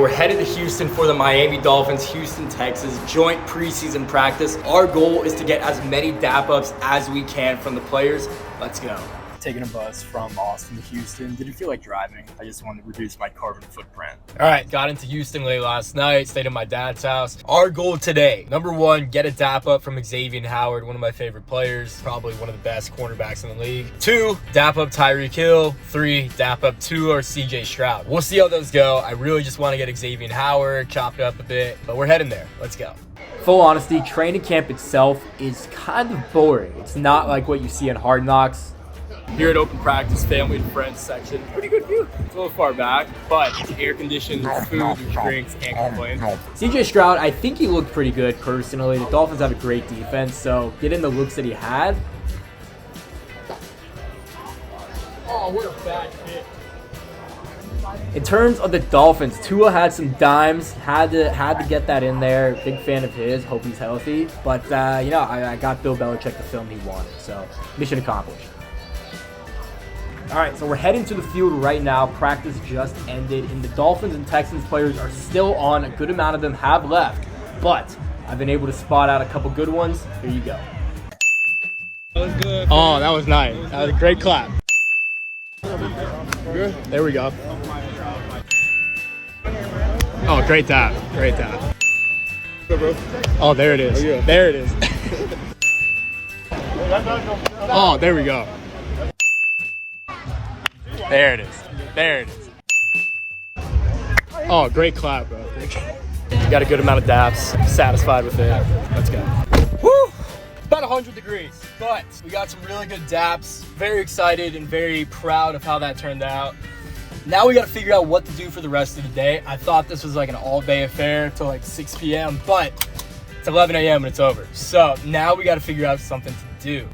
we're headed to Houston for the Miami Dolphins, Houston Texans joint preseason practice. Our goal is to get as many Dap Ups as we can from the players. Let's go. Taking a bus from Austin to Houston. Didn't feel like driving. I just wanted to reduce my carbon footprint. All right, got into Houston late last night, stayed at my dad's house. Our goal today, number one, get a Dap Up from Xavier Howard, one of my favorite players, probably one of the best cornerbacks in the league. 2, Dap Up Tyreek Hill. 3, Dap Up 2 or CJ Stroud. We'll see how those go. I really just want to get Xavier Howard, chop it up a bit, but we're heading there. Let's go. Full honesty, training camp itself is kind of boring. It's not like what you see in Hard Knocks. Here at open practice, family and friends section, pretty good view. It's a little far back, but it's air conditioned, there's food, there's drinks, can't complain. CJ Stroud, I think he looked pretty good personally. The Dolphins have a great defense, so getting the looks that he had. Oh, what a bad hit. In terms of the Dolphins, Tua had some dimes, had to get that in there. Big fan of his, hope he's healthy. But, you know, I got Bill Belichick the film he wanted, so mission accomplished. All right, so we're heading to the field right now. Practice just ended, and the Dolphins and Texans players are still on. A good amount of them have left, but I've been able to spot out a couple good ones. Here you go. That was good. Oh, that was nice. That was a great clap. Good. There we go. Oh, great tap. Great tap. Oh, there it is. There it is. Oh, there we go. There it is. There it is. Oh, great clap, bro. Got a good amount of daps. Satisfied with it. Let's go. Woo! About 100 degrees, but we got some really good daps. Very excited and very proud of how that turned out. Now we got to figure out what to do for the rest of the day. I thought this was like an all-day affair till like 6 p.m., but it's 11 a.m. and it's over. So now we got to figure out something to do.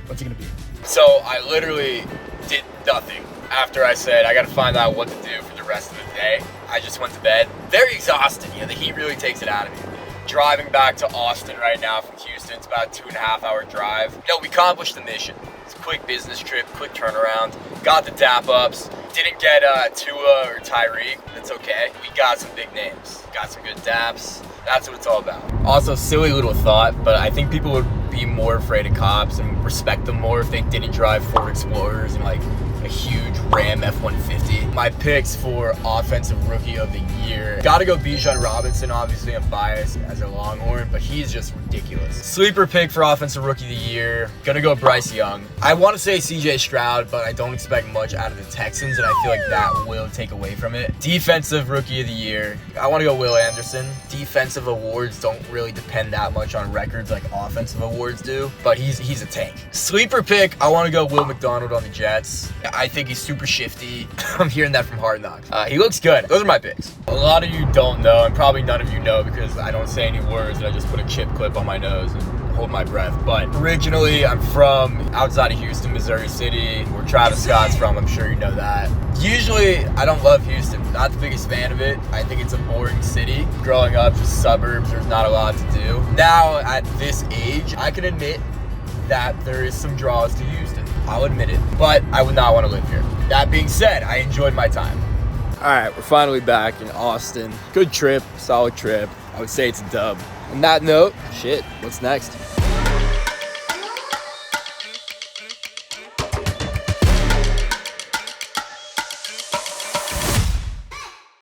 What's it gonna be? So I literally did nothing after I said I got to find out what to do for the rest of the day. I just went to bed. Very exhausted. You know, the heat really takes it out of me. Driving back to Austin right now from Houston. It's about a 2.5-hour drive. You know, we accomplished the mission. It's a quick business trip, quick turnaround. Got the Dap Ups. Didn't get Tua or Tyreek. That's okay. We got some big names. Got some good daps. That's what it's all about. Also, silly little thought, but I think people would be more afraid of cops and respect them more if they didn't drive Ford Explorers and like a huge Ram F-150. My picks for Offensive Rookie of the Year. Gotta go Bijan Robinson. Obviously, I'm biased as a Longhorn, but he's just ridiculous. Sleeper pick for Offensive Rookie of the Year. Gonna go Bryce Young. I want to say CJ Stroud, but I don't expect much out of the Texans, and I feel like that will take away from it. Defensive Rookie of the Year. I want to go Will Anderson. Defensive awards don't really depend that much on records like offensive awards do, but he's a tank. Sleeper pick, I want to go Will McDonald on the Jets. I think he's super shifty. I'm hearing that from Hard Knocks. He looks good. Those are my picks. A lot of you don't know, and probably none of you know because I don't say any words and I just put a chip clip on my nose and hold my breath. But originally, I'm from outside of Houston, Missouri City, where Travis Scott's from. I'm sure you know that. Usually, I don't love Houston. Not the biggest fan of it. I think it's a boring city. Growing up, just suburbs, there's not a lot to do. Now, at this age, I can admit that there is some draws to Houston. I'll admit it, but I would not want to live here. That being said, I enjoyed my time. All right, we're finally back in Austin. Good trip, solid trip. I would say it's a dub. On that note, shit, what's next?